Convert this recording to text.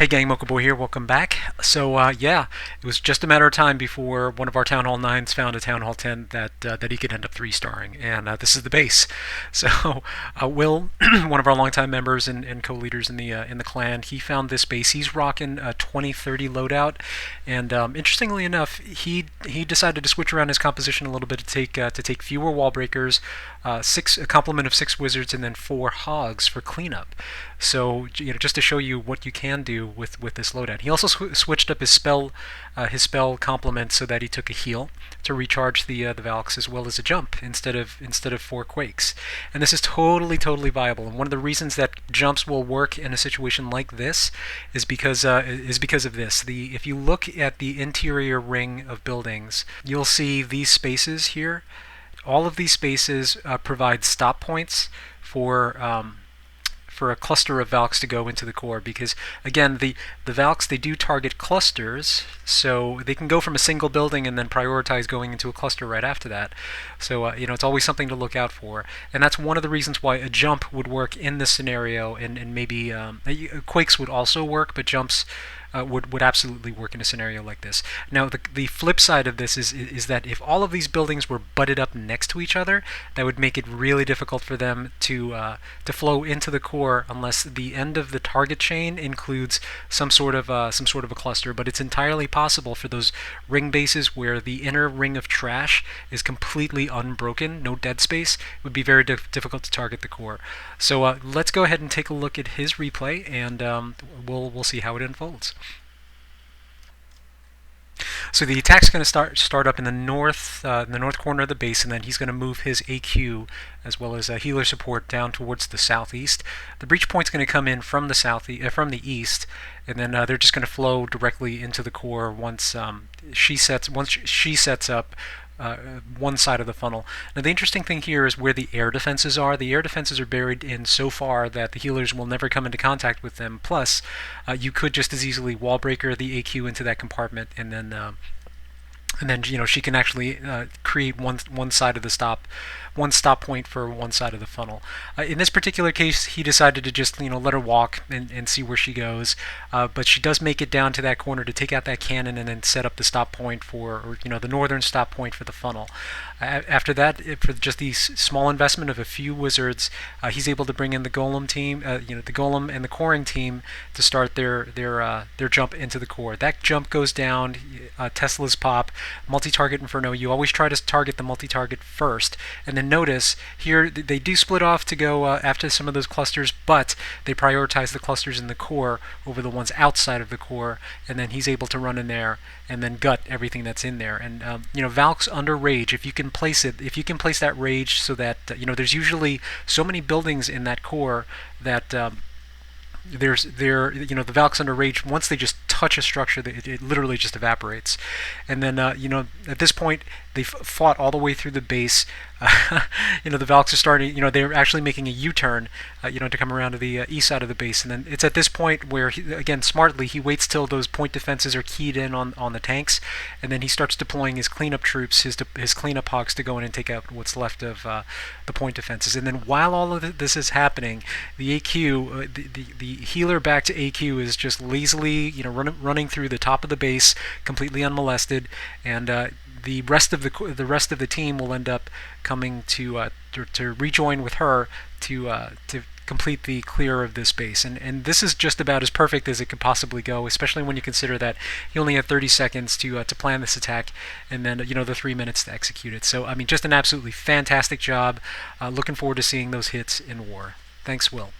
Hey gang, Mocha Boy here, welcome back. Yeah, it was just a matter of time before one of our Town Hall 9s found a Town Hall 10 that he could end up 3-starring, and this is the base. Will, one of our longtime members and co-leaders in the clan, he found this base. He's rocking a 2030 loadout, and interestingly enough, he decided to switch around his composition a little bit to take fewer wall breakers, a complement of 6 wizards, and then 4 hogs for cleanup. So just to show you what you can do with this loadout. He also switched up his spell complement so that he took a heal to recharge the Valks, as well as a jump instead of 4 quakes. And this is totally viable. And one of the reasons that jumps will work in a situation like this is because of this. If you look at the interior ring of buildings, you'll see these spaces here. All of these spaces provide stop points for a cluster of Valks to go into the core, because again, the Valks, they do target clusters, so they can go from a single building and then prioritize going into a cluster right after that. So it's always something to look out for, and that's one of the reasons why a jump would work in this scenario, and maybe quakes would also work, but jumps would absolutely work in a scenario like this. Now, the flip side of this is that if all of these buildings were butted up next to each other, that would make it really difficult for them to flow into the core unless the end of the target chain includes some sort of a cluster. But it's entirely possible for those ring bases where the inner ring of trash is completely unbroken, no dead space. It would be very difficult to target the core. So let's go ahead and take a look at his replay, and we'll see how it unfolds. So the attack's going to start up in the north corner of the base, and then he's going to move his AQ as well as healer support down towards the southeast. The breach point's going to come in from the east, and then they're just going to flow directly into the core once she sets up one side of the funnel. Now, the interesting thing here is where the air defenses are. The air defenses are buried in so far that the healers will never come into contact with them. Plus, you could just as easily wall breaker the AQ into that compartment, and then she can actually create one side of the one stop point for one side of the funnel. In this particular case, he decided to just let her walk and see where she goes. But she does make it down to that corner to take out that cannon and then set up the stop point the northern stop point for the funnel. After that, for just the small investment of a few wizards, he's able to bring in the golem team, the golem and the coring team, to start their jump into the core. That jump goes down. Tesla's pop, multi-target inferno. You always try to target the multi-target first, and then notice here they do split off to go after some of those clusters, but they prioritize the clusters in the core over the ones outside of the core, and then he's able to run in there and then gut everything that's in there. And Valk's under rage. If you can place that rage so that there's usually so many buildings in that core that the Valk's under rage. Once they just touch a structure, it literally just evaporates. And then at this point, they've fought all the way through the base. The Valks are starting. They're actually making a U-turn. To come around to the east side of the base. And then it's at this point where again, smartly, he waits till those point defenses are keyed in on the tanks, and then he starts deploying his cleanup troops, his cleanup hogs, to go in and take out what's left of the point defenses. And then while all of this is happening, the AQ, the healer back to AQ, is just lazily running through the top of the base, completely unmolested, and the rest of the team will end up coming to rejoin with her to complete the clear of this base. And this is just about as perfect as it could possibly go, especially when you consider that he only had 30 seconds to plan this attack, and then the 3 minutes to execute it. So I mean, just an absolutely fantastic job. Looking forward to seeing those hits in war. Thanks, Will.